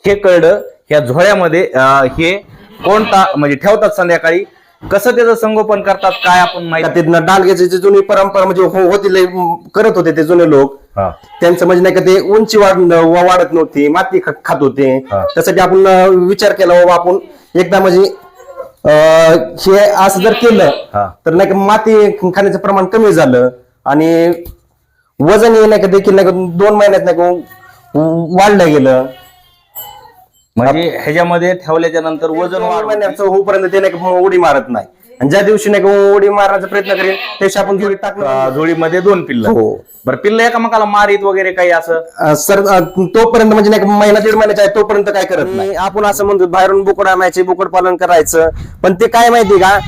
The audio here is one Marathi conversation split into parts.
हे कळलं. ह्या झोळ्यामध्ये हे कोणता म्हणजे ठेवतात संध्याकाळी, कसं त्याचं संगोपन करतात काय आपण माहिती. डालग्याची जी जुनी परंपरा म्हणजे होती करत होते ते जुने लोक. त्यांचं म्हणजे नाही का ते उंची वाढत नव्हती, माती खात होते. त्यासाठी आपण विचार केला बाबा आपण एकदा म्हणजे हे असं जर केलं तर नाही का माती खाण्याचं प्रमाण कमी झालं आणि वजन हे नाही का देखील नाही का 2 महिन्यात नाही का वाढलं गेलं. म्हणजे ह्याच्यामध्ये ठेवल्याच्या नंतर वजन महिन्याचं होईपर्यंत ते नाही का उडी मारत नाही. आणि ज्या दिवशी नाही का उडी मारण्याचा प्रयत्न करेल त्याशी आपण जोडी टाकलं. जोडीमध्ये 2 पिल्ल. बरं, पिल्ल एकामेकाला मारीत वगैरे काही असं सर तोपर्यंत म्हणजे नाही का महिना 1.5 महिन्याचा आहे तोपर्यंत काय करत नाही. आपण असं म्हणतो बाहेरून बोकड आणायचे, बोकड पालन करायचं, पण ते काय माहिती का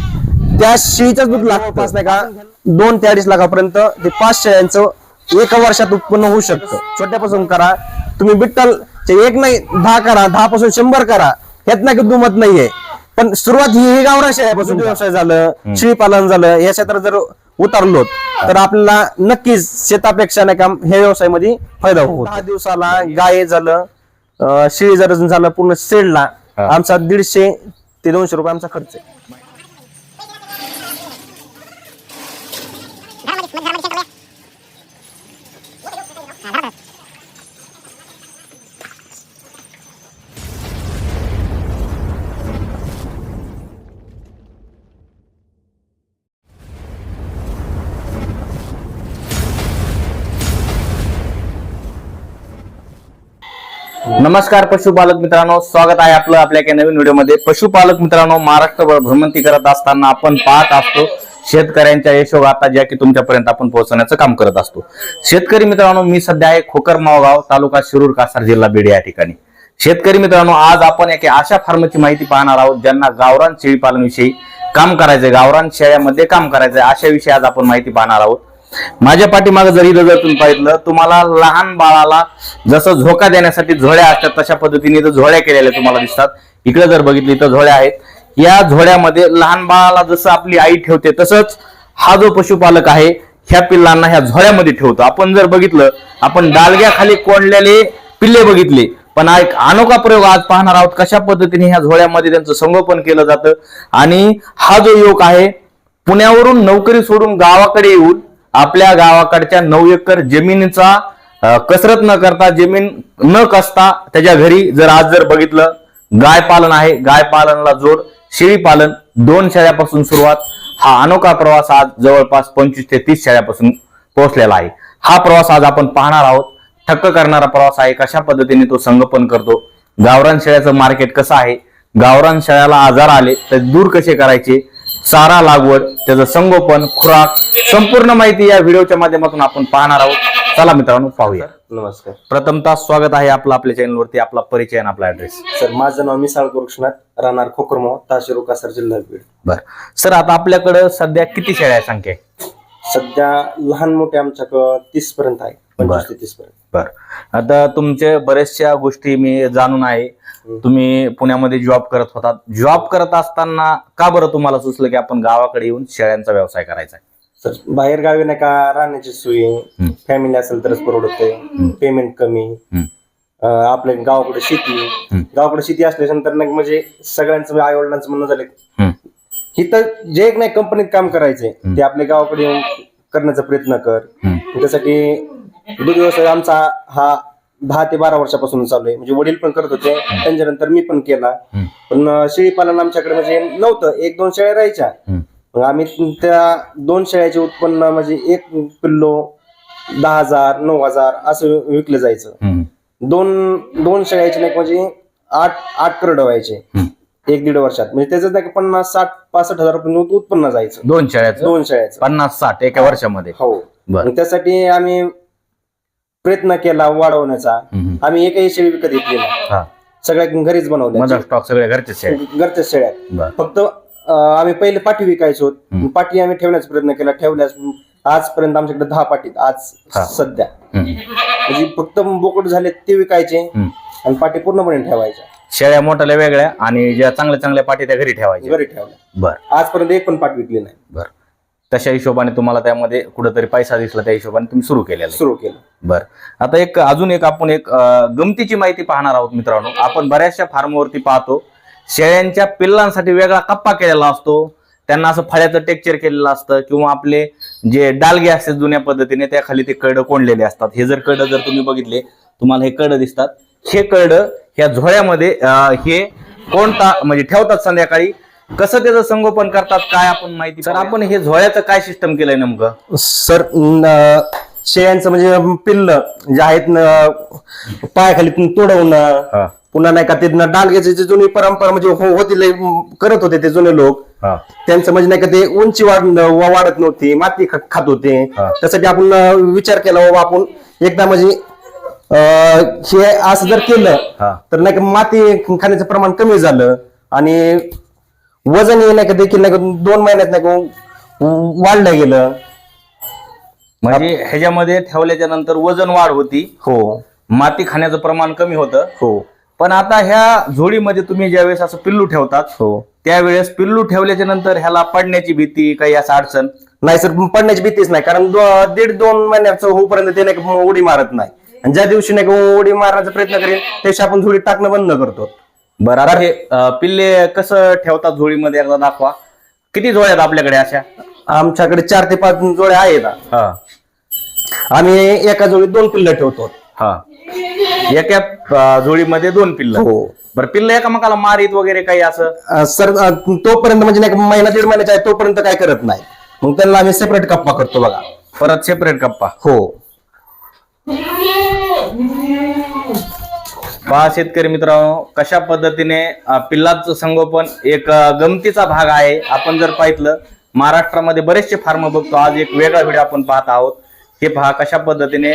त्या शेळीचं दूध लागतं नाही का 2 ते 2.5 लाखापर्यंत ते 5 शेळ्यांचं एका वर्षात उत्पन्न होऊ शकतं. छोट्यापासून करा तुम्ही, बिट्टल 1 नाही 10 करा, 10 पासून 100 करा, ह्यात नाही दुमत नाहीये. पण सुरुवात ही गावरान शेळ्यापासून व्यवसाय झालं, शेळी पालन झालं, या क्षेत्रात जर उतरलो तर आपल्याला नक्कीच शेतापेक्षा नाही का हे व्यवसायामध्ये फायदा होतो. 10 दिवसाला गाय झालं, शेळी जर झालं पूर्ण सेडला आमचा 150 ते 200 रुपये आमचा खर्च आहे. नमस्कार पशुपालक मित्रांनो, स्वागत आहे आपलं आपल्या एका नवीन व्हिडिओमध्ये. पशुपालक मित्रांनो, महाराष्ट्रभर भ्रमंती करत असताना आपण पाहत असतो शेतकऱ्यांच्या यशोगाथा ज्या की तुमच्यापर्यंत आपण पोहोचवण्याचं काम करत असतो. शेतकरी मित्रांनो, मी सध्या आहे खोकरमावगाव, तालुका शिरूर, कासार, जिल्हा बीड या ठिकाणी. शेतकरी मित्रांनो, आज आपण एका अशा फार्मची माहिती पाहणार आहोत ज्यांना गावरान शेळी पालन विषयी काम करायचंय, गावरान शेळ्यामध्ये काम करायचंय, अशा विषयी आज आपण माहिती पाहणार आहोत. माझ्या पाठीमागे जरी जर तुम्ही पाहिलं, तुम्हाला लहान बाळाला जसं झोका देण्यासाठी झोळ्या असतात तशा पद्धतीने इथं झोळ्या केलेल्या तुम्हाला दिसतात. इकडे जर बघितली तर झोळ्या आहेत. या झोळ्यामध्ये लहान बाळाला जसं आपली आई ठेवते तसंच हा जो पशुपालक आहे ह्या पिल्लांना ह्या झोळ्यामध्ये ठेवतो. आपण जर बघितलं, आपण डालग्याखाली कोंडलेले पिल्ले बघितले, पण एक अनोखा प्रयोग आज पाहणार आहोत कशा पद्धतीने ह्या झोळ्यामध्ये त्यांचं संगोपन केलं जातं. आणि हा जो युवक आहे पुण्यावरून नोकरी सोडून गावाकडे येऊन आपल्या गावाकडच्या 9 एकर जमिनीचा कसरत न करता, जमीन न कसता त्याच्या घरी जर बघितलं गाय पालन आहे, गाय पालनाला जोड शेळी पालन, 2 शेळ्यापासून सुरुवात. हा अनोखा प्रवास आज जवळपास 25 ते 30 शेळ्यापासून पोहोचलेला आहे. हा प्रवास आज आपण पाहणार आहोत. थक्क करणारा प्रवास आहे. कशा पद्धतीने तो संगोपन करतो, गावरान शेळ्याचं मार्केट कसं आहे, गावरान शेळ्याला आजार आले तर दूर कसे करायचे, चारा लागवड, त्याचं संगोपन, खुराक, संपूर्ण माहिती या व्हिडिओच्या माध्यमातून आपण पाहणार आहोत. चला मित्रांनो पाहूया. नमस्कार. प्रथमतः स्वागत आहे आपलं आपल्या चॅनलवरती. आपला परिचय आणि आपला ऍड्रेस. सर माझं नाव मिसाळ कृष्णात, राहणार खोकरमाव, ताशिरू, कासार, जिल्हा बीड. बर सर, आता आपल्याकडे सध्या किती शेळ्या संख्या आहे? सध्या लहान मोठे आमच्याकडं 30 पर्यंत आहे, 25 ते 30 पर्यंत. बर, आता तुमच्या बऱ्याचशा गोष्टी मी जाणून आहे. तुम्ही पुण्यामध्ये जॉब करत होता. जॉब करत असताना का बरं तुम्हाला सुचलं की आपण गावाकडे येऊन शेळ्यांचा व्यवसाय करायचा आहे? सर बाहेर गावी नाही का राहण्याची सोयी, फॅमिली असेल तरच परवडते, पेमेंट कमी, आपल्या गावाकडे शेती असल्यानंतर नाही म्हणजे सगळ्यांचं आई वडिलांचं म्हणणं झालं इथं जे एक नाही कंपनीत काम करायचंय ते आपल्या गावाकडे येऊन करण्याचा प्रयत्न कर. त्यासाठी दूध व्यवसाय आमचा हा 10 ते 12 वर्षापासून चालू आहे. म्हणजे वडील पण करत होते, त्यांच्यानंतर मी पण केला. पण शेळी पालन आमच्याकडे म्हणजे नव्हतं, 1-2 शेळ्या राहायच्या. मग आम्ही त्या 2 शेळ्याचे उत्पन्न म्हणजे 1 पिल्लो 10,000 9,000 असं विकलं जायचं. 2 शेळ्याचे नाही म्हणजे 8 करड व्हायचे 1-1.5 वर्षात. म्हणजे त्याचं नाही 50-60-65 हजार रुपये उत्पन्न जायचं 2 शेळ्याचं 50-60 एका वर्षामध्ये. हो. त्यासाठी आम्ही प्रयत्न केला वाढवण्याचा. आम्ही एकही शेळी विकत घेतली नाही, सगळ्या घरीच बनवल्या. स्टॉक सगळ्या घरच्याच शेळ्या. फक्त आम्ही पहिले पाठी विकायचो, पाठी आम्ही ठेवण्याचा प्रयत्न केला. ठेवल्यास आजपर्यंत आमच्याकडे 10 पाठी आज सध्या. म्हणजे फक्त बोकड झाले ते विकायचे आणि पाठी पूर्णपणे ठेवायच्या. शेळ्या मोठ्या वेगळ्या आणि ज्या चांगल्या चांगल्या पाठी त्या घरी ठेवायच्या. घरी ठेवल्या. बर, आजपर्यंत एक पण पाठी विकली नाही. बर, तशा हिशोबाने तुम्हाला त्यामध्ये कुठेतरी पैसा दिसला, त्या हिशोबाने तुम्ही सुरू केलेलं आहे. सुरू केलं. बरं, आता अजून एक आपण गमतीची माहिती पाहणार आहोत मित्रांनो. आपण बऱ्याचशा फार्मवरती पाहतो शेळ्यांच्या पिल्लांसाठी वेगळा कप्पा केलेला असतो, त्यांना असं फळ्याचं टेक्चर केलेलं असतं, किंवा आपले जे डालगे असतात जुन्या पद्धतीने त्या खाली ते कड कोंडलेले असतात. हे जर कड जर तुम्ही बघितले, तुम्हाला हे कड दिसतात. हे कड ह्या झोळ्यामध्ये हे कोणता म्हणजे ठेवतात संध्याकाळी. कसं त्याचं संगोपन करतात काय आपण माहिती. तर आपण हे झोळ्याचं काय सिस्टम केलंय नेमकं? सर शेळ्यांचं म्हणजे पिल्ल जे आहेत पायाखाली तोडवून पुन्हा नाही का ते डालग्याची जी जुनी परंपरा म्हणजे होती करत होते ते जुने लोक. त्यांचं म्हणजे नाही का ते उंची वाढत नव्हती, माती खात होते. त्यासाठी आपण विचार केला बाबा आपण एकदा म्हणजे हे असं जर केलं तर नाही का माती खाण्याचं प्रमाण कमी झालं आणि वजन नाही का देखील नाही का 2 महिन्यात नाही का वाढलं गेलं. म्हणजे ह्याच्यामध्ये ठेवल्याच्या नंतर वजन वाढ होती, हो, माती खाण्याचं प्रमाण कमी होतं. हो. पण आता ह्या झोळीमध्ये तुम्ही ज्यावेळेस असं पिल्लू ठेवतात, हो, त्यावेळेस पिल्लू ठेवल्याच्या नंतर ह्याला पडण्याची भीती काही असं अडचण नाही सर, पडण्याची भीतीच नाही. कारण 1.5-2 महिन्याचं होईपर्यंत ते नाही का उडी मारत नाही. आणि ज्या दिवशी नाही का उडी मारण्याचा प्रयत्न करेल त्या दिवशी आपण झोळी टाकणं बंद करतो. बरं, आता हे पिल्ले कसं ठेवतात झोळीमध्ये एकदा दाखवा. किती झोळ्या आहेत आपल्याकडे अशा? आमच्याकडे 4 ते 5 जोड्या आहेत. आम्ही एका जोडीत 2 पिल्लं ठेवतो. एका झोळीमध्ये 2 पिल्लं. हो. बरं, पिल्लं एकामेकाला मारीत वगैरे काही असं? सर तोपर्यंत म्हणजे नाही का 1.5-1.5 महिन्याचा आहे तोपर्यंत काय करत नाही. मग त्यांना आम्ही सेपरेट कप्पा करतो बघा. परत सेपरेट कप्पा? हो. पहा शेतकरी मित्रांनो, कशा पद्धतीने पिल्लाचं संगोपन एक गमतीचा भाग आहे. आपण जर पाहिलं महाराष्ट्रामध्ये बरेचसे फार्म बघतो. आज एक वेगळा व्हिडिओ आपण पाहत आहोत. हे पहा कशा पद्धतीने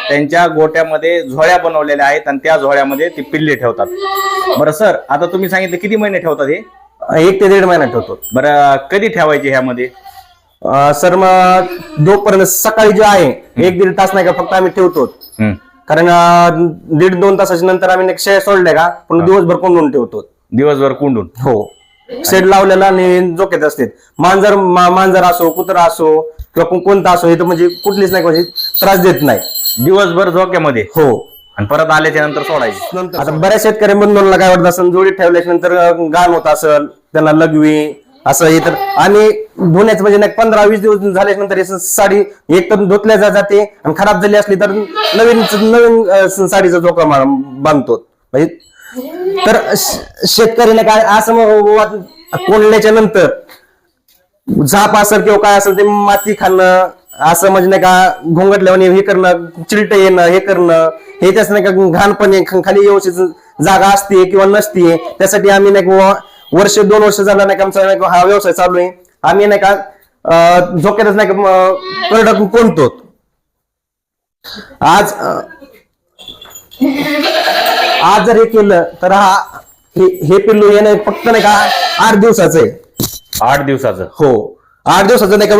त्यांच्या गोट्यामध्ये झोळ्या बनवलेल्या आहेत आणि त्या झोळ्यामध्ये ती पिल्ले ठेवतात. बरं सर, आता तुम्ही सांगितलं किती महिने ठेवतात हे? 1 ते 1.5 महिना ठेवतो. बरं, कधी ठेवायचे ह्यामध्ये? सर मग जोपर्यंत सकाळी जे आहे 1-1.5 तास नाही का फक्त आम्ही ठेवतो. कारण 1.5-2 तासाच्या नंतर आम्ही शेळ्या सोडल्या का पण दिवसभर कोंडून ठेवतो. दिवसभर कोंडून? हो. शेड लावलेला आणि झोक्यात असते. मांजर असो, कुत्रा असो किंवा कोणता असो, हे तर म्हणजे कुठलीच नाही म्हणजे त्रास देत नाही. दिवसभर झोक्यामध्ये? हो. आणि परत आल्याच्या नंतर सोडायची? आता बऱ्याच शेतकरी बंधूंना काय वाटत असेल, जोडी ठेवल्याच्या नंतर घाण होत असेल, त्यांना लघवी असं हे, तर आम्ही धुण्याचं म्हणजे नाही 15-20 दिवस झाल्याच्या नंतर साडी एक तर धुतल्या जाते आणि खराब झाली असली तर नवीन साडीचा झोका बांधतो. म्हणजे तर शेतकरीने काय असं कोंडल्याच्या नंतर झाप असेल किंवा काय असेल ते माती खाणं असं म्हणजे नाही का घोंगटल्याने हे करणं, चिलट येणं, हे करणं, हे त्याच नाही का घाणपणे खाली व्यवस्थित जागा असते किंवा नसते. त्यासाठी आम्ही नाही का 1-2 वर्ष झाला नाही का आमचा नाही का हा व्यवसाय चालू आहे. आम्ही नाही का झोक्यातच नाही का करडक कोणतो. आज जर हे केलं तर हे पिल्लू येणं फक्त नाही का 8 दिवसाचं आहे. 8 दिवसाचं? हो, 8 दिवसाचं नाही का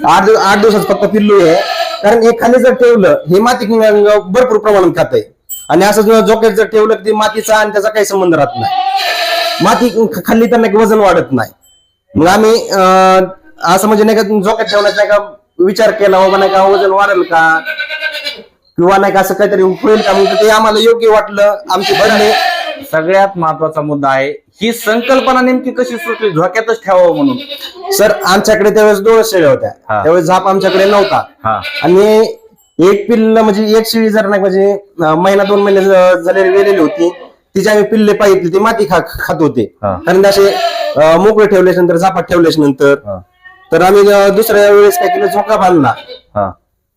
8 दिवसाचं फक्त पिल्लू आहे. कारण हे खाली जर ठेवलं हे माती भरपूर प्रमाणात खात आहे आणि असं झोक्यात जर ठेवलं की मातीचा आणि त्याचा काही संबंध राहत नाही. माती खाल्ली तर नाही वजन वाढत नाही. मग आम्ही असं म्हणजे नाही का झोक्यात ठेवण्याचा नाही का विचार केला बाबा नाही का वजन वाढेल का किंवा नाही का असं काहीतरी होईल का, मग ते आम्हाला योग्य वाटलं. आमचे बदले सगळ्यात महत्वाचा मुद्दा आहे, ही संकल्पना नेमकी कशी सुचली झोक्यातच ठेवावं म्हणून? सर आमच्याकडे त्यावेळेस 2 शेळ्या होत्या. त्यावेळेस झाप आमच्याकडे नव्हता आणि एक पिल्ल म्हणजे एक शेळी जर नाही म्हणजे 1-2 महिने झालेली वेलेली होती, तिची आम्ही पिल्ले पाहिजे ती माती खात होते. कारण असे मोकळे ठेवल्याच्या नंतर झापात ठेवल्याच्या नंतर तर आम्ही दुसऱ्या वेळेस काय केलं, झोका बांधला.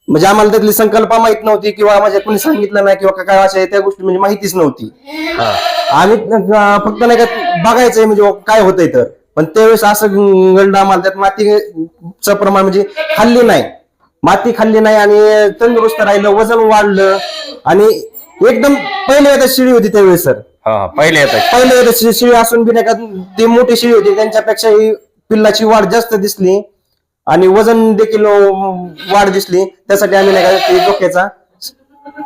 म्हणजे आम्हाला त्यातली संकल्पना माहित नव्हती किंवा माझ्या कोणी सांगितलं नाही किंवा काय अशा त्या गोष्टी म्हणजे माहितीच नव्हती. आम्ही फक्त नाही का बघायचंय म्हणजे काय होतंय तर. पण त्यावेळेस असं घडलं आम्हाला, त्यात मातीचं प्रमाण म्हणजे खाल्ली नाही, माती खाल्ली नाही आणि तंदुरुस्त राहिलं, वजन वाढलं आणि एकदम पहिल्या येतात शिळी होती त्यावेळेस सर. पहिल्या येतात शिळी असून बी नाही का ती मोठी शिळी होती, त्यांच्यापेक्षा पिल्लाची वाढ जास्त दिसली आणि वजन देखील वाढ दिसली. त्यासाठी आम्ही नाही का झोक्याचा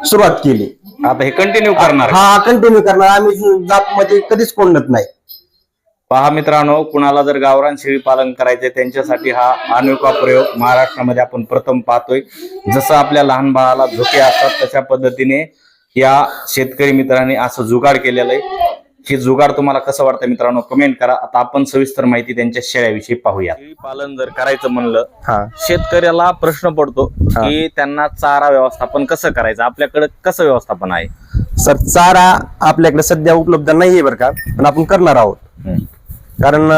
सुरुवात केली. आता हे कंटिन्यू करणार? कंटिन्यू करणार. आम्ही जाप मध्ये कधीच कोंडत नाही. पहा मित्रांनो, कुणाला जर गावरान शेळी पालन करायचे त्यांच्यासाठी हा अनोखा प्रयोग महाराष्ट्रामध्ये आपण प्रथम पाहतोय. जसं आपल्या लहान बाळाला झोके असतात तशा पद्धतीने या शेतकरी मित्रांनी असं जुगाड केलेलं आहे. हे जुगाड तुम्हाला कसं वाटतं मित्रांनो, कमेंट करा. आता आपण सविस्तर माहिती त्यांच्या शेळ्याविषयी पाहूया. शेळी पालन जर करायचं म्हणलं, शेतकऱ्याला प्रश्न पडतो की त्यांना चारा व्यवस्थापन कसं करायचं, आपल्याकडे कसं व्यवस्थापन आहे. सर, चारा आपल्याकडे सध्या उपलब्ध नाहीये बरं का, पण आपण करणार आहोत. कारण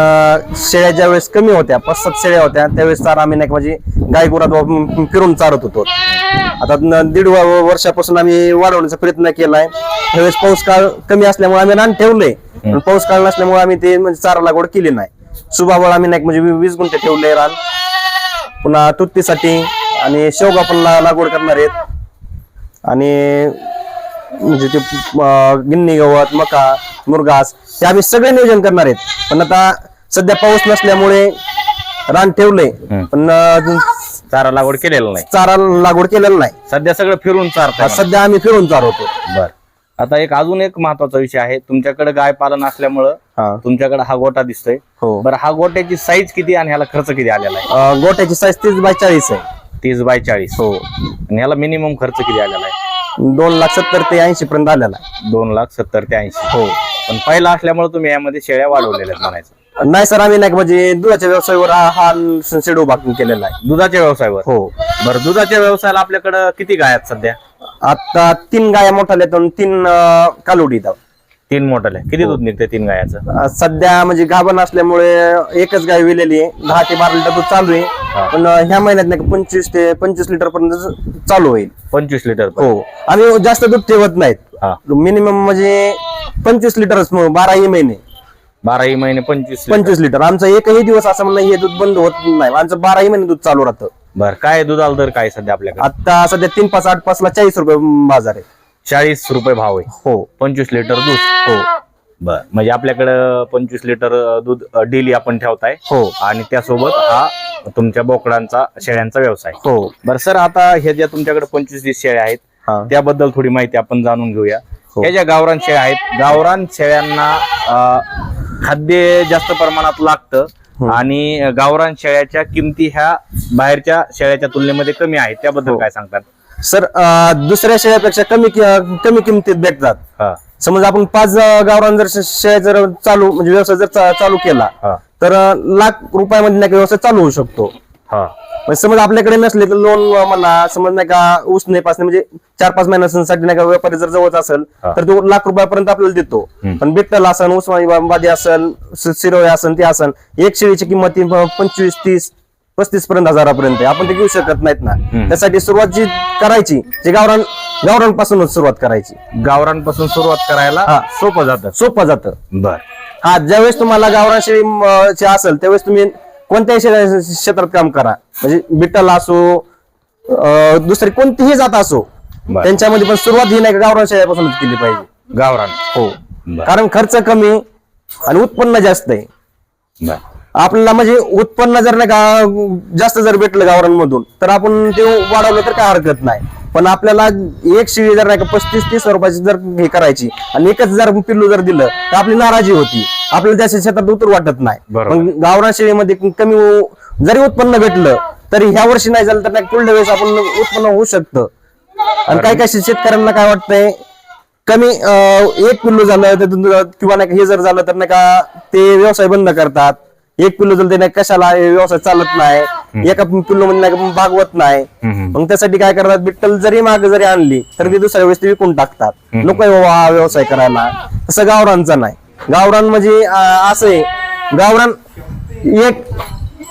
शेळ्या ज्या वेळेस कमी होत्या, 5-7 शेळ्या होत्या, त्यावेळेस चारा आम्ही नाही म्हणजे गाय गुरात फिरून चारत होतो. आता 1.5 वर्षापासून आम्ही वाढवण्याचा प्रयत्न केलाय. त्यावेळेस पाऊस काळ कमी असल्यामुळे आम्ही रान ठेवलंय, पण पाऊस काळ नसल्यामुळे आम्ही ते म्हणजे चारा लागवड केली नाही. सुभाबळ आम्ही नाही म्हणजे 20 गुंठे ठेवले रान. पुन्हा तुत्तीसाठी आणि शेवगा पण लागवड करणार आहेत. आणि म्हणजे ते गिन्नी गवत, मका, मुरघास हे आम्ही सगळे नियोजन करणार आहेत. पण आता सध्या पाऊस नसल्यामुळे रान ठेवलंय, पण चारा लागवड केलेलं नाही. चारा लागवड केलेला नाही. सध्या सगळं फिरून चारतात. सध्या आम्ही फिरून चारवतो. बर, आता अजून एक महत्वाचा विषय आहे. तुमच्याकडे गाय पालन असल्यामुळं तुमच्याकडे हा गोटा दिसतोय. बरं, हा गोट्याची साईज किती आणि ह्याला खर्च किती आलेला आहे. गोट्याची साईज 30x40 आहे. 30x40. हो. आणि ह्याला मिनिमम खर्च किती आलेला आहे. 2,70,000 ते 80 पर्यंत आलेला आहे. 2,70,000 ते 80. हो. पण पहिला असल्यामुळे तुम्ही यामध्ये शेळ्या वाढवलेल्या म्हणायचं. नाही सर, आम्ही नाही म्हणजे दुधाच्या व्यवसायावर हा शेड उभा केलेला आहे. दुधाच्या व्यवसायावर. हो. बरं, दुधाच्या व्यवसायाला आपल्याकडे किती गाय आहेत सध्या. आता 3 गाया मोठाल्या 3 कालोडी. 3 मोठाल्या. किती दूध निघते 3 गायाचं. सध्या म्हणजे गाभण असल्यामुळे एकच गाय विलेली आहे. 10 ते 12 लिटर दूध चालू आहे. पण ह्या महिन्यात नाही 25 ते 25 लिटर पर्यंत चालू होईल. 25 लिटर. हो. आम्ही जास्त दूध ठेवत नाहीत. मिनिमम म्हणजे 25 लिटरच 12ही महिने. 12ही महिने 25 लिटर. आमचा एकही दिवस असं म्हणणं हे दूध बंद होत नाही. आमचं 12ही महिने दूध चालू राहतं. बरं, काय दुधाला दर काय सध्या आपल्याकडे. आता सध्या 3, 5, 8, 5 ला 40 रुपये बाजार आहे. 40 रुपये भाव आहे. हो. 25 लिटर दूध. हो. बर, म्हणजे आपल्याकडं 25 लिटर दूध डेली आपण ठेवताय. हो. आणि त्यासोबत हा तुमच्या बोकडांचा शेळ्यांचा व्यवसाय. हो. बरं सर, आता हे ज्या तुमच्याकडे 25-30 शेळ्या आहेत त्याबद्दल थोडी माहिती आपण जाणून घेऊया. ह्या ज्या गावरान शेळ्या आहेत, गावरान शेळ्यांना खाद्य जास्त प्रमाणात लागतं आणि गावरान शेळ्याच्या किमती ह्या बाहेरच्या शेळ्याच्या तुलनेमध्ये कमी आहेत, त्याबद्दल काय सांगतात. सर, दुसऱ्या शेळ्यापेक्षा कमी किमतीत भेटतात. समज आपण 5 गावरान जर शेळ्या जर चालू म्हणजे व्यवसाय जर चालू केला तर ₹1,00,000 नाही का व्यवसाय चालू होऊ शकतो. समज आपल्याकडे नसले तर लोन म्हणा, समज नाही का उसने पासने म्हणजे 4-5 महिन्यांसाठी नाही का व्यापारी जर जवळ असेल तर तो ₹1,00,000 आपल्याला देतो. पण बिट्टल असन, उस्मानाबादी असन, शिरोळे असन, ते असन, एक शेळीची किंमत 25, 30, 35 पर्यंत हजारापर्यंत आपण ते घेऊ शकत नाहीत ना. त्यासाठी सुरुवात जी करायची ते गावरांपासूनच सुरुवात करायची. गावरांपासून सुरुवात करायला सोपं जातं. बर. हा, ज्यावेळेस तुम्हाला गावरान शेळी असेल त्यावेळेस तुम्ही कोणत्याही क्षेत्रात काम करा, म्हणजे बिट्टल असो, दुसरी कोणतीही जात असो, त्यांच्यामध्ये पण सुरुवात ही नाही का गावरान शेळ्यापासूनच केली पाहिजे. गावरान. हो. कारण खर्च कमी आणि उत्पन्न जास्त आहे. आपल्याला म्हणजे उत्पन्न जर नाही का जास्त जर भेटलं गावरांमधून तर आपण ते वाढवलं तर काय हरकत नाही. पण आपल्याला एक शेळी जर नाही का 35-30 रुपयाची जर हे करायची आणि एकच जर पिल्लू जर दिलं तर आपली नाराजी होती, आपल्याला त्या क्षेत्रात उतर वाटत नाही. पण गावरान शेळीमध्ये कमी जरी उत्पन्न भेटलं तरी ह्या वर्षी नाही झालं तर नाही पुढल्या वेळेस आपण उत्पन्न होऊ शकतं. आणि काही शेतकऱ्यांना काय वाटतंय, कमी एक पिल्लू झालं किंवा नाही हे जर झालं तर नाही का ते व्यवसाय बंद करतात. एक पिल्लू जर ते कशाला व्यवसाय चालत नाही, एका पिल्लू मध्ये नाही भागवत नाही. मग त्यासाठी काय करतात, बिट्टल जरी माग जरी आणली तर ती दुसऱ्या वेळेस विकून टाकतात. नको हा व्यवसाय करायला. तसं गावरानचा नाही. गावरान म्हणजे असं आहे, गावरान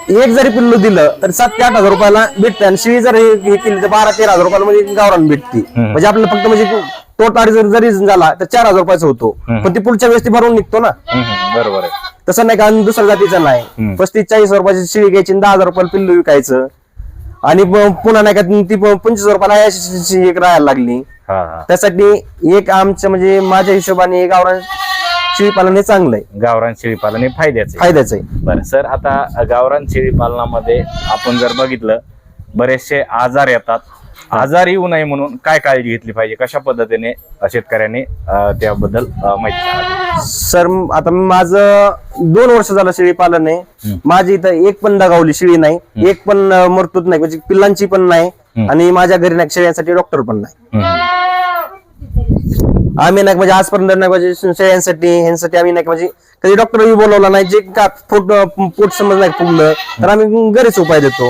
एक जरी पिल्लू दिलं तर 7,000 ते 8,000 रुपयाला भेटते. आणि शिळी जर हे केली तर 12,000-13,000 रुपयाला म्हणजे गावरान भेटते. म्हणजे आपल्याला फक्त म्हणजे तोटा जरी झाला तर 4,000 रुपयाचा होतो, पण ती पुढच्या वेळेस ती भरून निघतो ना. बरोबर आहे. तसं नाही का दुसऱ्या जातीचं नाही. 35-40 रुपयाची शिळी घ्यायची, 10,000 रुपयाला पिल्लू विकायचं आणि पुन्हा नाही का ती 25 रुपयाला एक राहायला लागली. त्यासाठी एक आमचं म्हणजे माझ्या हिशोबाने गावरान शेळी पालन हे चांगलं आहे. गावरान शेळी पालन हे फायद्याचं आहे. बरं सर, आता गावरान शेळी पालनामध्ये आपण जर बघितलं बरेचसे आजार येतात आजार येऊ नये म्हणून काय काळजी घेतली पाहिजे, कशा पद्धतीने शेतकऱ्याने त्याबद्दल माहिती सांगा. सर आता माझं 2 वर्ष झालं शेळी पालन आहे. माझी इथं एक पण दगावली शेळी नाही, एक पण मरतूत नाही, म्हणजे पिल्लांची पण नाही, आणि माझ्या घरी नाही शेळ्यांसाठी डॉक्टर पण नाही. आम्ही नाही म्हणजे आजपर्यंत नाही म्हणजे शेळ्यांसाठी ह्यांसाठी आम्ही नाही म्हणजे कधी डॉक्टरही बोलवला नाही. जे का पोट समज नाही फुगलं तर आम्ही घरीच उपाय देतो.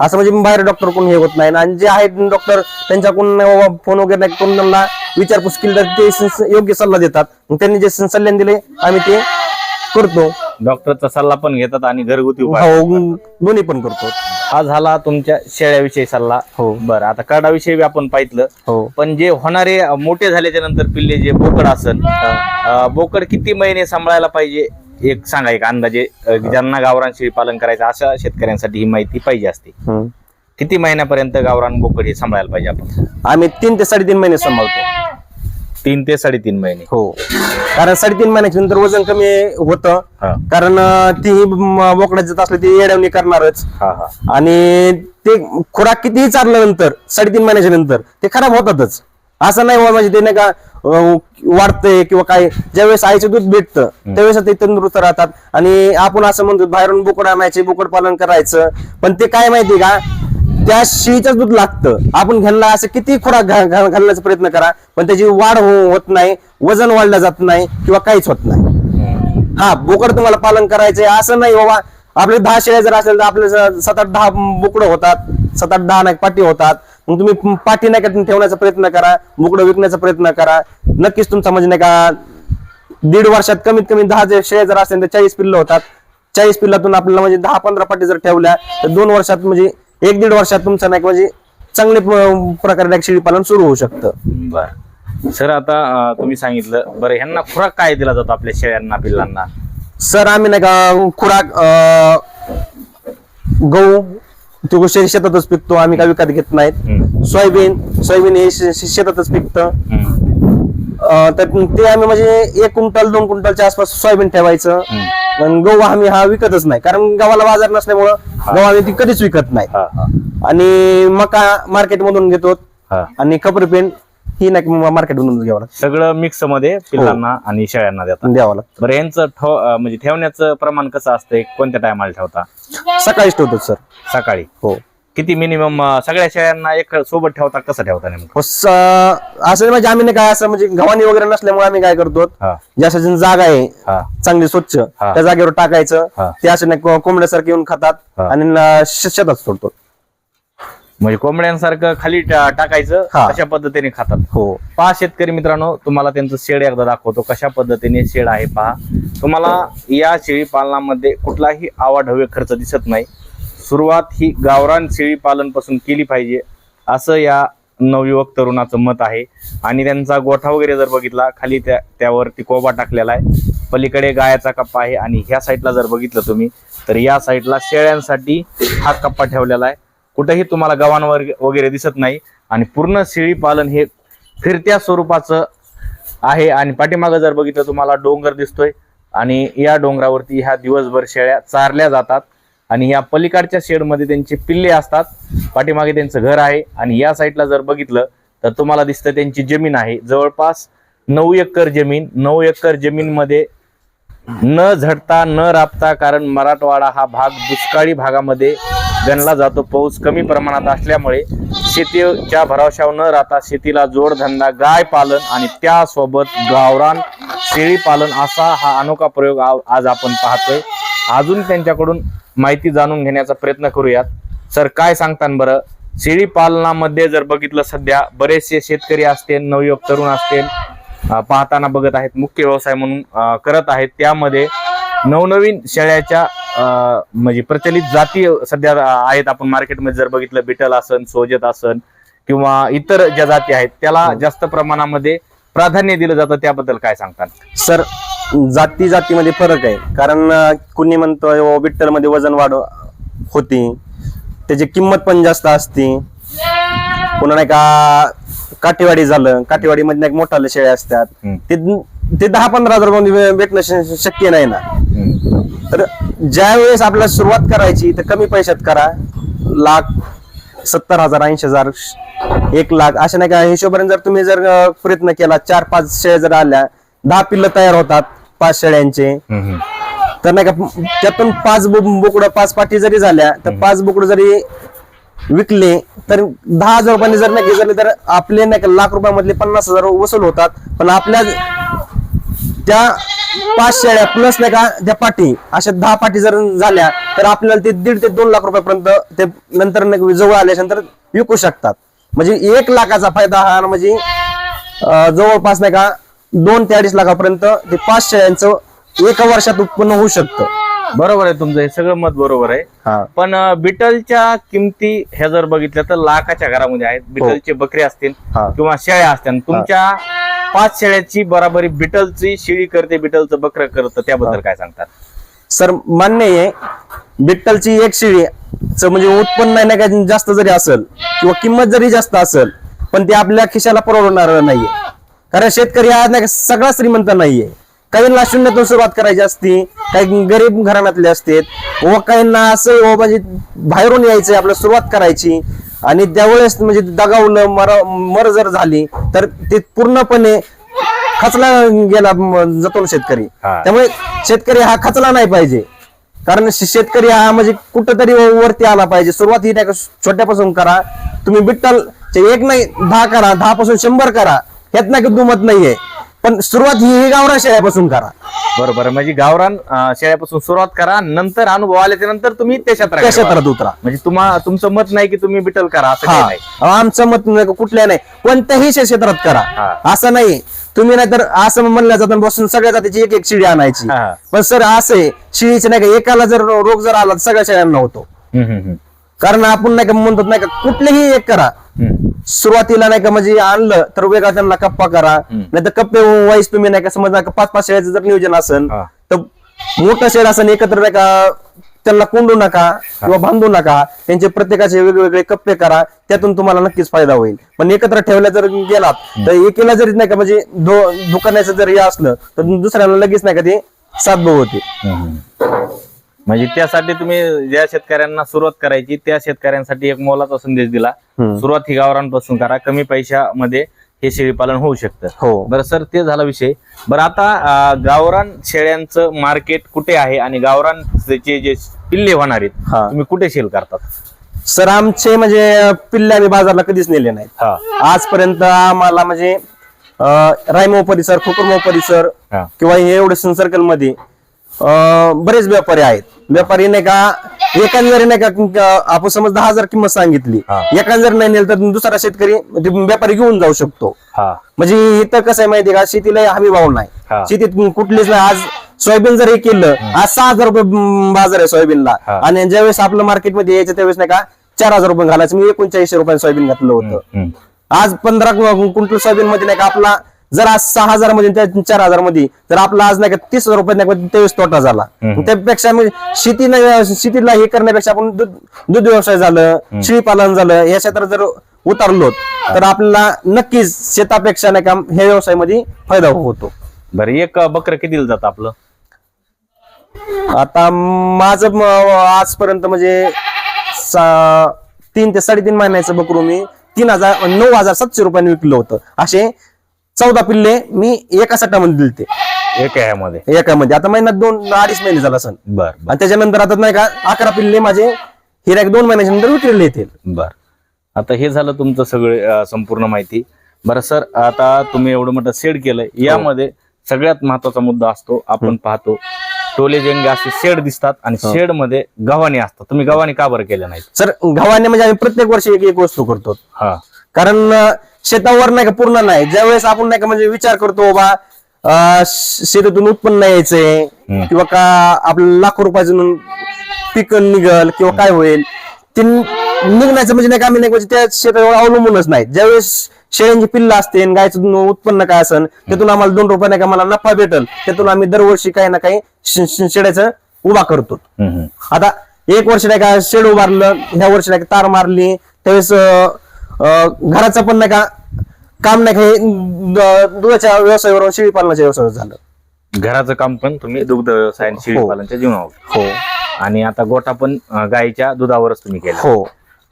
असं म्हणजे बाहेर डॉक्टर कोण हे होत नाही. आणि जे आहेत डॉक्टर त्यांच्याकडून फोन वगैरे नाही करून त्यांना विचारपूस केली तर ते योग्य सल्ला देतात. त्यांनी जे सल्ले दिले आम्ही ते करतो. डॉक्टरचा सल्ला पण घेतात आणि घरगुती उपाय दोन्ही पण करतो. हा झाला तुमच्या शेळ्याविषयी सल्ला. हो बरं, आता कार्डाविषयी आपण पाहितलं. हो पण जे होणारे मोठे झाल्याच्या नंतर पिल्ले जे बोकड असन, बोकड किती महिने सांभाळायला पाहिजे एक सांगा, एक अंदाजे ज्यांना गावरान शेळी पालन करायचं अशा शेतकऱ्यांसाठी ही माहिती पाहिजे असते. किती महिन्यापर्यंत गावरान बोकड हे सांभाळायला पाहिजे आपण? आम्ही 3 ते 3.5 महिने सांभाळतो. 3 ते 3.5 महिने. हो, कारण 3.5 महिन्याच्या नंतर वजन कमी होतं. कारण ती बोकडात जात असले ती येडवणी करणारच. आणि ते खुराक कितीही चालल्यानंतर 3.5 महिन्याच्या नंतर ते खराब होतातच. असं नाही बाबा म्हणजे ते नाही का वाढतंय किंवा काय. ज्यावेळेस आईचं दूध भेटतं त्यावेळेस ते तंदुरुस्त राहतात. आणि आपण असं म्हणतो बाहेरून बोकड आणायचे, बोकड पालन करायचं, पण ते काय माहिती का, त्या शेळीचं दूध लागतं. आपण घ्यायला असं किती खुराक घालण्याचा प्रयत्न करा, पण त्याची वाढ होत नाही, वजन वाढलं जात नाही किंवा काहीच होत नाही. हा, बोकड तुम्हाला पालन करायचंय असं नाही बाबा. आपले 10 शेळ्या जर असेल तर आपले 7-8-10 बोकडं होतात, 7-8-10 नाही पाटी होतात. मग तुम्ही पाटी नाही का ठेवण्याचा प्रयत्न करा, बोकडं विकण्याचा प्रयत्न करा. नक्कीच तुमचा म्हणजे नाही का 1.5 वर्षात कमीत कमी 10 शेळ्या जर असेल तर 40 पिल्लं होतात. 40 पिल्लातून आपल्याला म्हणजे 10-15 पाटी जर ठेवल्या तर 2 वर्षात म्हणजे 1-1.5 वर्षात तुमचं नाही म्हणजे चांगले प्रकारे शेळी पालन सुरू होऊ शकतं. बरं सर, आता तुम्ही सांगितलं, बरं ह्यांना खुराक काय दिला जातो आपल्या शेळ्यांना पिल्लांना? सर आम्ही नाही का खुराक गहू तो शेतातच पिकतो, आम्ही काय विकत घेत नाहीत. सोयाबीन हे शेतातच पिकतं. तर ते आम्ही म्हणजे 1 क्विंटल 2 क्विंटलच्या आसपास सोयाबीन ठेवायचं. गहू आम्ही हा विकतच नाही, कारण गव्हाला बाजार नसल्यामुळं गहू आम्ही ती कधीच विकत नाही. आणि मका मार्केट मधून घेतो, आणि कपरपेंट ही नाही मार्केट मधून घ्यावं लागतं. सगळं मिक्स मध्ये पिल्लांना आणि शेळ्यांना द्यावं लागतं. बरं, यांचं म्हणजे ठेवण्याचं प्रमाण कसं असतंय, कोणत्या टायमाला ठेवता? सकाळीच ठेवतो सर. सकाळी? हो. किती मिनिमम सगळ्या शेळ्यांना एक सोबत ठेवता, कसं ठेवता नेमकं? असं म्हणजे आम्ही काय असं म्हणजे गव्हाणी वगैरे नसल्यामुळे आम्ही काय करतो, ज्या जागा आहे चांगली स्वच्छ त्या जागेवर टाकायचं. ते असं नाही कोंबड्यासारखे येऊन खातात आणि शेतात सोडतो. म्हणजे कोंबड्यांसारखं खाली टाकायचं, अशा पद्धतीने खातात. हो. पहा शेतकरी मित्रांनो, तुम्हाला त्यांचं शेड एकदा दाखवतो, कशा पद्धतीने शेड आहे पहा. तुम्हाला या शेळी पालनामध्ये कुठलाही आवाढव्य खर्च दिसत नाही. सुरुवात ही गावरान शेळी पालन पासून केली पाहिजे असं या नवयुवक तरुणाचं मत आहे. आणि त्यांचा गोठा वगैरे जर बघितला, खाली त्यावरती कोबा टाकलेला आहे, पलीकडे गायाचा कप्पा आहे, आणि ह्या साईडला जर बघितलं तुम्ही तर या साईडला शेळ्यांसाठी हा कप्पा ठेवलेला आहे. कुठेही तुम्हाला गव्हाण वगैरे दिसत नाही. आणि पूर्ण शेळी पालन हे फिरत्या स्वरूपाचं आहे. आणि पाठीमागं जर बघितलं तुम्हाला डोंगर दिसतोय, आणि या डोंगरावरती ह्या दिवसभर शेळ्या चारल्या जातात. आणि या पलीकडच्या शेडमध्ये त्यांचे पिल्ले असतात. पाठीमागे त्यांचं घर आहे. आणि या साईडला जर बघितलं तर तुम्हाला दिसतं त्यांची जमीन आहे, जवळपास 9 एकर जमीन. 9 एकर जमीनमध्ये न झडता न राबता, कारण मराठवाडा हा भाग दुष्काळी भागामध्ये गणला जातो. पाऊस कमी प्रमाणात असल्यामुळे शेतीच्या भरवशावर न राहता शेतीला जोडधंदा गाय पालन आणि त्यासोबत गावरान शेळी पालन असा हा अनोखा प्रयोग आज आपण पाहतोय. अजून त्यांच्याकडून माहिती जाणून घेण्याचा प्रयत्न करूयात. सर, काय सांगतात बरं, शेळी पालनामध्ये जर बघितलं सध्या बरेचसे शेतकरी असतील, नवयुवक तरुण असतील, पाहताना बघत आहेत, मुख्य व्यवसाय म्हणून करत आहेत. त्यामध्ये नवनवीन शेळ्याच्या म्हणजे प्रचलित जाती सध्या आहेत. आपण मार्केटमध्ये जर बघितलं, बिटल असन, सोजत असन किंवा इतर ज्या जाती आहेत त्याला जास्त प्रमाणामध्ये प्राधान्य दिलं जातं. त्याबद्दल काय सांगतात? सर, जातीमध्ये फरक आहे. कारण कुणी म्हणतो बिट्टल मध्ये वजन वाढ होती, त्याची किंमत पण जास्त असते. पुन्हा नाही का काठीवाडी झालं, काठीवाडीमध्ये नाही मोठाले शेळ्या असतात, ते 10-15 हजार मध्ये भेटणं शक्य नाही ना. तर ज्या वेळेस आपल्याला सुरुवात करायची तर कमी पैशात करा. 1,70,000 80,000 1 लाख अशा नाही का हिशोबाने जर तुम्ही जर प्रयत्न केला 4-5 शेळ्या जर आल्या 10 पिल्लं तयार होतात 5 शेळ्यांचे तर नाही का त्यातून 5 बोकडं 5 पाठी जरी झाल्या तर 5 बोकडं जरी विकले तर 10,000 रुपयांनी जर नाही झाले तर आपले नाही का लाख रुपयामधले 50,000 वसूल होतात. पण आपल्या त्या 5 शेळ्या प्लस नाही का त्या पाठी अशा 10 पाठी जर झाल्या तर आपल्याला ते 1.5 ते 2 लाख रुपयापर्यंत ते नंतर जवळ आल्यानंतर विकू शकतात. म्हणजे 1 लाखाचा फायदा हा म्हणजे जवळपास नाही का 2 ते 2.5 लाखापर्यंत ते 5 शेळ्यांचं एका वर्षात उत्पन्न होऊ शकतं. बरोबर आहे तुमचं, हे सगळं मत बरोबर आहे. पण बिटलच्या किमती ह्या जर बघितल्या तर लाखाच्या घरामध्ये आहेत. बिटलचे बकरी असतील किंवा शेळ्या असतील. तुमच्या 5 शेळ्याची बराबरी बिटलची शेळी करते, बिटलचं बकरं करतं, त्याबद्दल काय सांगतात? सर मान्य आहे, बिट्टलची एक शेळीचं म्हणजे उत्पन्न नाही का जास्त जरी असेल किंवा किंमत जरी जास्त असेल पण ते आपल्या खिशाला परवडणार नाहीये. कारण शेतकरी आज नाही सगळा श्रीमंत नाहीये. काहींना शून्यातून सुरुवात करायची असती, काही गरीब घराण्यातले असतात व काहींना असं म्हणजे बाहेरून यायचंय आपल्याला सुरुवात करायची आणि त्यावेळेस म्हणजे दगावलं मर जर झाली तर ते पूर्णपणे खचला गेला जातो शेतकरी. त्यामुळे शेतकरी हा खचला नाही पाहिजे. कारण शेतकरी हा म्हणजे कुठंतरी वरती आला पाहिजे. सुरुवात ही नाही छोट्यापासून करा. तुम्ही बिट्टलचे 1 नाही 10 करा, 10 पासून 100 करा, ह्यात नाही दुमत नाहीये. पण सुरुवात ही गावरान शेळ्यापासून करा. बरोबर, म्हणजे गावरान शेळ्यापासून सुरुवात करा, नंतर अनुभव आल्याच्या नंतर तुम्ही त्या क्षेत्रात उतरा. म्हणजे तुमचं मत नाही की तुम्ही बिटल करा असं काही नाही. आमचं मत नाही कुठल्या नाही, कोणत्याही क्षेत्रात करा असं नाही. तुम्ही नाही तर असं म्हणलं जातं बसून सगळ्या जातीची 1-1 शेळी आणायची. पण सर असं आहे शेळीचे नाही का एकाला जर रोग जर आला तर सगळ्या शेळ्यांना होतो. कारण आपण नाही का म्हणतो नाही का कुठलेही एक करा. सुरुवातीला नाही का म्हणजे आणलं तर वेगळा त्यांना कप्पा करा, नाही तर कप्पे वाईस तुम्ही नाही का समजा 5-5 शेळ्याचं जर नियोजन असेल तर मोठं शेळ असेल एकत्र नाही का त्यांना कोंडू नका किंवा बांधू नका. त्यांचे प्रत्येकाचे वेगवेगळे कप्पे करा, त्यातून तुम्हाला नक्कीच फायदा होईल. पण एकत्र ठेवल्या जर गेलात तर एकेला जरी नाही का म्हणजे दुकानाचं जर हे असलं तर दुसऱ्याला लगेच नाही का ते सातभाऊ होते. म्हणजे त्यासाठी तुम्ही ज्या शेतकऱ्यांना सुरुवात करायची त्या शेतकऱ्यांसाठी एक मोलाचा संदेश दिला. सुरुवात ही गावरांपासून करा, कमी पैशामध्ये हे शेळीपालन होऊ शकतं. बरं सर, ते झाला विषय. बरं, आता गावरान शेळ्यांचं मार्केट कुठे आहे आणि गावरान जे पिल्ले होणार आहेत तुम्ही कुठे सेल करतात? सर आमचे म्हणजे पिल्ले आम्ही बाजारला कधीच नेले नाहीत आजपर्यंत. आम्हाला म्हणजे रायमो परिसर, खोकरमो परिसर किंवा एवढे सर्कल मध्ये बरेच व्यापारी आहेत. व्यापारी नाही का एकाने जरी नाही का आपण समज 10,000 किंमत सांगितली, एकाने जर नाही नेलं तर दुसरा शेतकरी व्यापारी घेऊन जाऊ शकतो. म्हणजे इथं कसं आहे माहितीये का, शेतीला हमी भाव नाही. शेतीत कुठलीच नाही. आज सोयाबीन जर हे केलं, आज 6,000 रुपये बाजार आहे सोयाबीनला आणि ज्यावेळेस आपलं मार्केटमध्ये यायचं त्यावेळेस नाही का 4,000 रुपये घालायचं. मी 3900 रुपये सोयाबीन घातलं होतं. आज 15 क्विंटल सोयाबीन मध्ये नाही का आपला जर आज 6,000 मध्ये 4,000 मध्ये जर आपला आज नाही का 30,000 रुपये नाही का त्यावेळेस तोटा झाला. त्यापेक्षा शेतीला हे करण्यापेक्षा आपण दूध व्यवसाय झालं, शेळीपालन झालं या क्षेत्रात जर उतरलो तर आपल्याला नक्कीच शेतापेक्षा नाही का ह्या व्यवसायामध्ये फायदा होतो. बरं, एक बकरं कितीला जातं आपलं? आता माझं आजपर्यंत म्हणजे 3 ते 3.5 महिन्याचं बकरू मी 9,700 रुपयांनी विकलं होतं. असे 14 पिल्ले मी एका सटामध्ये दिलते एकामध्ये. आता महिन्यात 2-2.5 महिने झाला सण. आणि त्याच्यानंतर आता नाही का 11 पिल्ले माझे हे 2 महिन्याच्या नंतर विक्रीला येतील. बर, आता हे झालं तुमचं सगळे संपूर्ण माहिती. बरं सर, आता तुम्ही एवढं मोठं शेड केलंय, यामध्ये सगळ्यात महत्वाचा मुद्दा असतो, आपण पाहतो टोले जेंगे असे शेड दिसतात आणि शेड मध्ये गव्हाणी असतात. तुम्ही गव्हाणी का बरं केल्या नाही? सर गव्हाणी म्हणजे आम्ही प्रत्येक वर्षी एक वस्तू करतो. कारण शेतावर नाही का पूर्ण नाही. ज्यावेळेस आपण नाही का म्हणजे विचार करतो बाबा शेतातून उत्पन्न यायचंय किंवा का आपल्याला लाखो रुपयाचं पीक निघल किंवा काय होईल ते निघण्याचं म्हणजे नाही का आम्ही नाही म्हणजे त्या शेतावर अवलंबूनच नाही. ज्यावेळेस शेळ्यांची पिल्लं असते, गायचं उत्पन्न काय असेल त्यातून आम्हाला 2 रुपये नाही का मला नफा भेटल, त्यातून आम्ही दरवर्षी काही ना काही शेळ्याचं उभा करतो. आता एक वर्ष नाही का शेड उभारलं, ह्या वर्षी नाही का तार मारली, त्यावेळेस घराचं पण नाही का काम नाही का दुधाच्या व्यवसायावरून शेळीपालनाच्या व्यवसायावर झालं. घराचं काम पण तुम्ही दुग्ध व्यवसाय आणि शेळीपालनाच्या जीवनावर. आणि आता गोठा पण गायीच्या दुधावरच तुम्ही केला.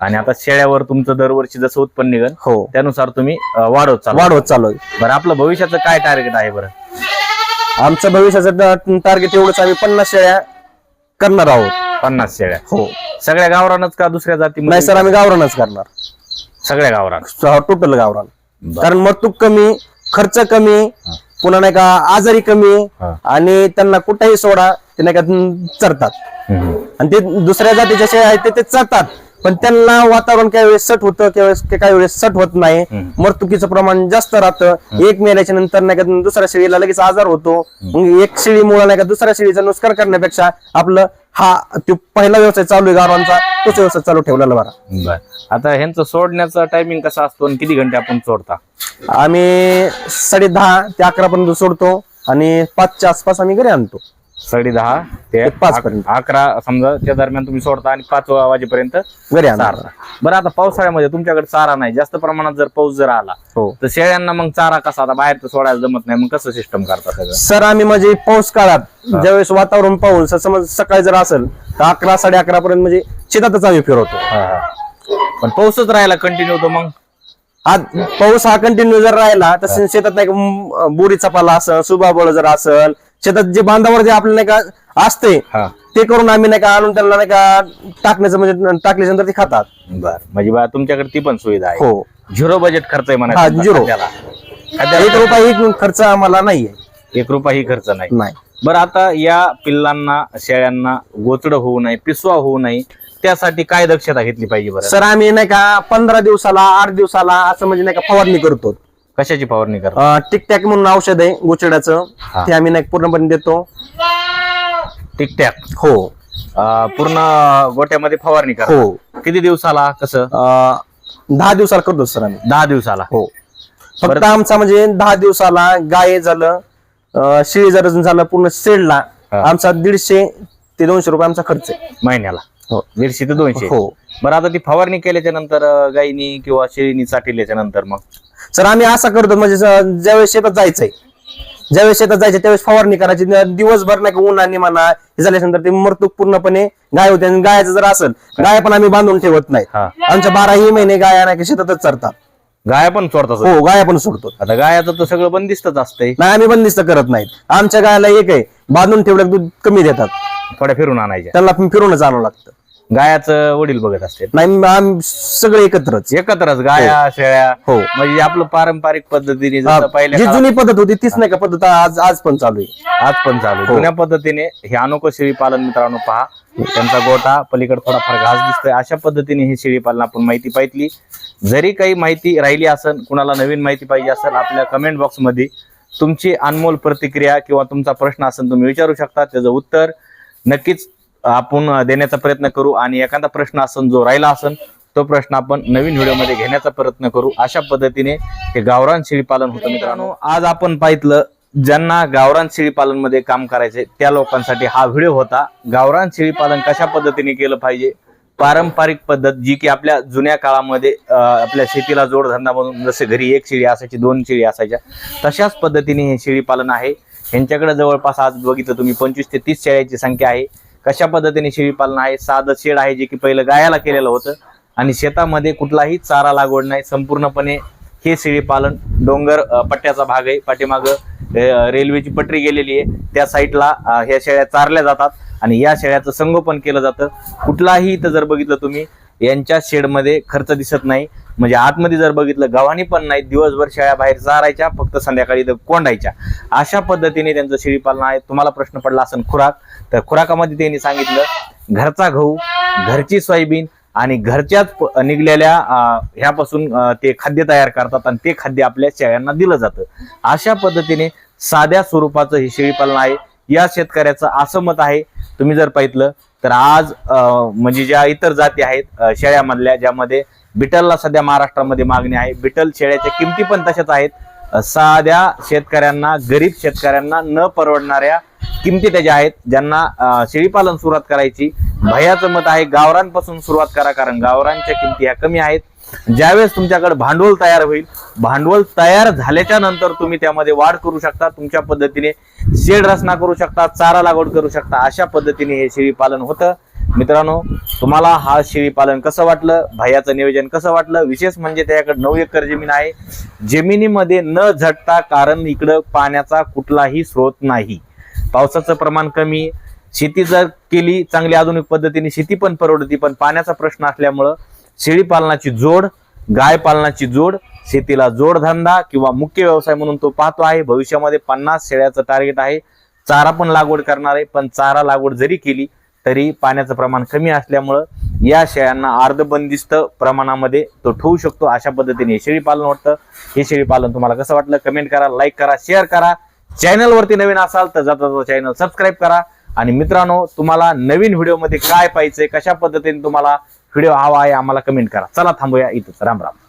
आणि आता शेळ्यावर तुमचं दरवर्षी जसं उत्पन्न निघेल हो त्यानुसार तुम्ही वाढवत चालू. वाढवत चालू आहे. बरं आपलं भविष्याचं काय टार्गेट आहे बरं? आमचं भविष्याचं टार्गेट एवढंच, आम्ही 50 शेळ्या करणार आहोत. 50 शेळ्या हो सगळ्या गावरानच का दुसऱ्या जाती? नाही सर, आम्ही गावरानच करणार, सगळ्या गावरान. टोटल गावरान. कारण मरतूक कमी, खर्च कमी, पुन्हा नाही का आजारी कमी, आणि त्यांना कुठेही सोडा ते नाही का चरतात. आणि ते दुसऱ्या जातीच्या शेळ्या आहेत ते चरतात, पण त्यांना वातावरण काही वेळेस सट होतं, काही वेळेस सट होत नाही. मरतुकीचं प्रमाण जास्त राहतं. एक मेल्याच्या नंतर नाही का दुसऱ्या शेळीला लगेच आजार होतो. मग एक शेळीमुळे नाही का दुसऱ्या शेळीचा नुस्कार करण्यापेक्षा आपलं तो पहिला व्यवसाय चालू आहे गावरांचा, तोच व्यवसाय चालू ठेवलेला बरा. बर आता ह्यांचं सोडण्याचा टायमिंग कसा असतो आणि किती घंटे आपण सोडता? आम्ही 10:30 ते 11 पर्यंत सोडतो आणि 5च्या आसपास आम्ही घरी आणतो. 10:30 ते 5 पर्यंत 11 समजा त्या दरम्यान तुम्ही सोडता आणि 5 वाजेपर्यंत घरी आणतो. चारा. बरं आता पावसाळ्यामध्ये तुमच्याकडे चारा नाही, जास्त प्रमाणात जर पाऊस जर आला हो तर शेळ्यांना मग चारा कसा? आता बाहेर तर सोडायला जमत नाही, मग कसं सिस्टम करता सगळं? सर आम्ही म्हणजे पाऊस काळात ज्यावेळेस वातावरण पाऊस समज सकाळी जर असेल तर 11 11:30 पर्यंत म्हणजे शेतातच आम्ही फिरवतो. पण पाऊसच राहिला कंटिन्यू तर मग आज पाऊस हा कंटिन्यू जर राहिला तर शेतात नाही का बोरीचा पाला असेल, सुबाबळ जर असेल, शेतात जे बांधावर जे आपल्याला नाही का असते ते करून आम्ही नाही का आणून त्यांना नाही का टाकण्याचं, म्हणजे टाकल्यानंतर ते खातात. बर म्हणजे बा तुमच्याकडे ती पण सुविधा आहे. हो 0 बजेट खर्च आहे म्हणा. हा, 0. 1 रुपया खर्च आम्हाला नाहीये. 1 रुपयाही खर्च नाही. नाही. बरं आता या पिल्लांना शेळ्यांना गोचडं होऊ नये, पिसवा होऊ नये त्यासाठी काय दक्षता घेतली पाहिजे बरं? सर आम्ही नाही का 15 दिवसाला 8 दिवसाला असं म्हणजे नाही का फवारणी करतो. कशाची फवारणी करता? टिकटॅक म्हणून औषध आहे गोचड्याचं, ते आम्ही नाही पूर्णपणे देतो. टिकटॅक हो पूर्ण गोट्यामध्ये फवारणी करा. हो. किती दिवसाला कसं? 10 दिवसाला करतो सर आम्ही. 10 दिवसाला. हो फक्त आमचा म्हणजे 10 दिवसाला गाय झालं, शेळी जर झालं पूर्ण सेडला आमचा 150 ते 200 रुपये आमचा खर्च आहे महिन्याला. हो 150 ते 200. हो. बरं आता ती फवारणी केल्याच्या नंतर गायीनी किंवा शेळीनी चाटल्याच्या नंतर मग सर आम्ही असं करतो म्हणजे ज्यावेळेस शेतात जायचंय त्यावेळेस फवारणी करायची. दिवसभर नाही का उन्हाने म्हणा हे झाल्यानंतर ते मरतूक पूर्णपणे गाय होते. आणि गायचं जर असेल गाय पण आम्ही बांधून ठेवत नाही. आमच्या 12ही महिने गाया नाही का शेतातच चरतात. गाया पण सोडतात? हो गाया पण सोडतो. आता गायाचं तर सगळं बंदिस्तच असतंय. नाही आम्ही बंदिस्त करत नाहीत. आमच्या गायला एक आहे, बांधून ठेवलं दूध कमी देतात, थोड्या फिरून आणायच्या. त्यांना फिरूनच आणावं लागतं. गायाचं वडील बघत असते? नाही आम्ही सगळे एकत्रच गाया शेळ्या. हो म्हणजे आपलं पारंपरिक पद्धतीने जसं पहिल्या जी जुनी पद्धत होती तीच नाही का पद्धत आज पण चालू आहे. आज पण चालू आहे. जुन्या पद्धतीने हे अनोखं शेळी पालन मित्रांनो पहा, त्यांचा गोटा पलीकडे थोडाफार घास दिसतोय. अशा पद्धतीने हे शेळी पालन आपण माहिती पाहिली. जरी काही माहिती राहिली असेल, कुणाला नवीन माहिती पाहिजे असेल, आपल्या कमेंट बॉक्स मध्ये तुमची अनमोल प्रतिक्रिया किंवा तुमचा प्रश्न असेल तुम्ही विचारू शकता. त्याचं उत्तर नक्कीच आपण देण्याचा प्रयत्न करू. आणि एखादा प्रश्न असेल जो राहिला असेल तो प्रश्न आपण नवीन व्हिडिओमध्ये घेण्याचा प्रयत्न करू. अशा पद्धतीने हे गावरान शेळी पालन होतं मित्रांनो. आज आपण पाहिलं ज्यांना गावरान शेळी पालन मध्ये काम करायचे त्या लोकांसाठी हा व्हिडिओ होता. गावरान शेळी पालन कशा पद्धतीने केलं पाहिजे, पारंपरिक पद्धत जी की आपल्या जुन्या काळामध्ये आपल्या शेतीला जोडधंदा म्हणून जसे घरी 1 शेळी असायची, 2 शेळी असायच्या, तशाच पद्धतीने हे शेळी पालन आहे. यांच्याकडे जवळपास आज बघितलं तुम्ही 25 ते 30 शेळ्यांची संख्या आहे. कशा पद्धतीने शेळी पालन आहे, साधं शेड आहे जे की पहिलं गायाला केलेलं होतं. आणि शेतामध्ये कुठलाही चारा लागवड नाही, संपूर्णपणे हे शेळी पालन. डोंगर पट्ट्याचा भाग आहे, पाठीमागं रेल्वेची पटरी गेलेली आहे, त्या साईडला ह्या शेळ्या चारल्या जातात आणि या शेळ्याचं संगोपन केलं जातं. कुठलाही इथं जर बघितलं तुम्ही यांच्या शेडमध्ये खर्च दिसत नाही. म्हणजे आतमध्ये जर बघितलं गव्हाणी पण नाही, दिवसभर शेळ्या बाहेर चारायच्या, फक्त संध्याकाळी इथं कोंडायच्या. अशा पद्धतीने त्यांचं शेळी पालन आहे. तुम्हाला प्रश्न पडला असेल खुराक, तर खुराकामध्ये त्यांनी सांगितलं घरचा गहू, घरची सोयाबीन आणि घरच्याच निघलेल्या ह्यापासून ते खाद्य तयार करतात आणि ते खाद्य आपल्या शेळ्यांना दिलं जातं. अशा पद्धतीने साध्या स्वरूपाचं हे शेळी पालन आहे. या शेतकऱ्याचं असं मत आहे, तुम्ही जर पाहिलं तर आज म्हणजे ज्या इतर जाती आहेत शेळ्यामधल्या, ज्यामध्ये बिटलला सध्या महाराष्ट्रामध्ये मागणी आहे, बिटल शेळ्याच्या किमती पण तशाच आहेत. साध्या शेतकऱ्यांना, गरीब शेतकऱ्यांना न परवडणाऱ्या किमती त्याच्या आहेत. ज्यांना शेळी पालन सुरुवात करायची, भैयाचं मत आहे गावरांपासून सुरुवात करा, कारण गावरांच्या किमती ह्या कमी आहेत. ज्यावेळेस तुमच्याकडे भांडवल तयार होईल, भांडवल तयार झाल्याच्या नंतर तुम्ही त्यामध्ये वाढ करू शकता, तुमच्या पद्धतीने शेड रचना करू शकता, चारा लागवड करू शकता. अशा पद्धतीने हे शेळी पालन होतं. मित्रांनो, तुम्हाला हा शेळी पालन कसं वाटलं, भैयाचं नियोजन कसं वाटलं? विशेष म्हणजे त्याच्याकडे 9 एकर जमीन आहे. जमिनीमध्ये न झटता, कारण इकडं पाण्याचा कुठलाही स्रोत नाही, पावसाचं प्रमाण कमी, शेती जर केली चांगली आधुनिक पद्धतीने शेती पण परवडती, पण पाण्याचा प्रश्न असल्यामुळं शेळी पालनाची जोड, गाय पालनाची जोड, शेतीला जोडधंदा किंवा मुख्य व्यवसाय म्हणून तो पाहतो आहे. भविष्यामध्ये 50 शेळ्याचं टार्गेट आहे. चारा पण लागवड करणार आहे, पण चारा लागवड जरी केली तरी पाण्याचं प्रमाण कमी असल्यामुळं या शेळ्यांना अर्धबंदिस्त प्रमाणामध्ये तो ठेवू शकतो. अशा पद्धतीने हे शेळी पालन वाटतं. हे शेळी पालन तुम्हाला कसं वाटलं? कमेंट करा, लाईक करा, शेअर करा. चॅनलवरती नवीन असाल तर जाता चॅनल सबस्क्राईब करा. आणि मित्रांनो, तुम्हाला नवीन व्हिडिओमध्ये काय पाहिजे, कशा पद्धतीने तुम्हाला व्हिडिओ हवा आहे आम्हाला कमेंट करा. चला थांबूया इथंच. राम राम.